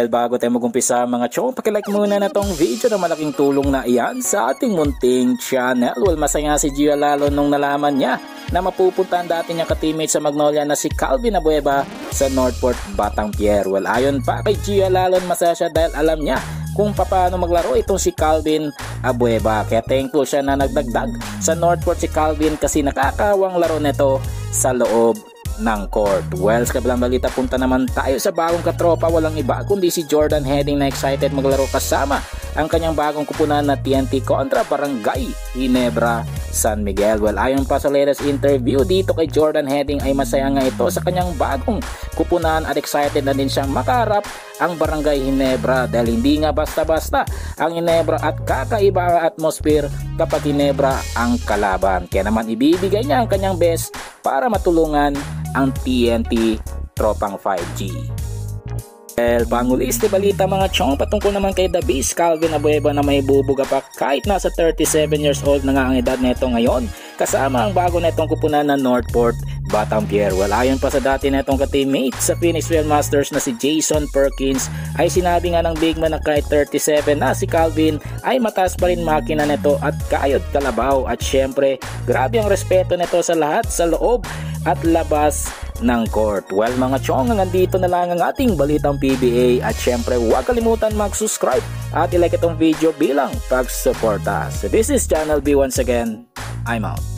Bago tayo mag-umpisa mga chong, pakilike muna na tong video na malaking tulong na iyan sa ating munting channel. Well, masaya si Gio lalo nung nalaman niya na mapupunta ang dati niyang ka-teammate sa Magnolia na si Calvin Abueva sa Northport, Batanguer. Well, ayon pa kay Gio Lalon, masaya siya dahil alam niya kung paano maglaro itong si Calvin Abueva. Kaya thankful siya na nagdagdag sa Northport si Calvin kasi nakakawang laro nito sa loob ng court. Well, sa kabilang balita, punta naman tayo sa bagong katropa. Walang iba kundi si Jordan Heading na excited maglaro kasama ang kanyang bagong kupunan na TNT kontra Barangay Ginebra San Miguel. Well, ayon pa sa latest interview dito kay Jordan Heading ay masaya nga ito sa kanyang bagong kupunan at excited na din siyang makaharap ang Barangay Ginebra dahil hindi nga basta-basta ang Ginebra at kakaiba ang atmosphere kapag Ginebra ang kalaban. Kaya naman ibibigay niya ang kanyang best para matulungan ang TNT tropang 5G. Pangulis na balita mga chong patungkol naman kay The Beast Calvin Abueva na may bubuga pa kahit nasa 37 years old na nga ang edad nito ngayon kasama ang bago netong kupunan na Northport, Batanguer. Well, ayon pa sa dati netong ka-teammate sa Phoenix Masters na si Jason Perkins ay sinabi nga ng big man na kahit 37 na si Calvin ay mataas pa rin makina nito at kayod kalabaw at syempre grabe ang respeto nito sa lahat sa loob at labas ng court. Well mga chong, nandito na lang ang ating balitang PBA at syempre huwag kalimutan mag-subscribe at ilike itong video bilang pag-suporta. So this is Channel B once again. I'm out.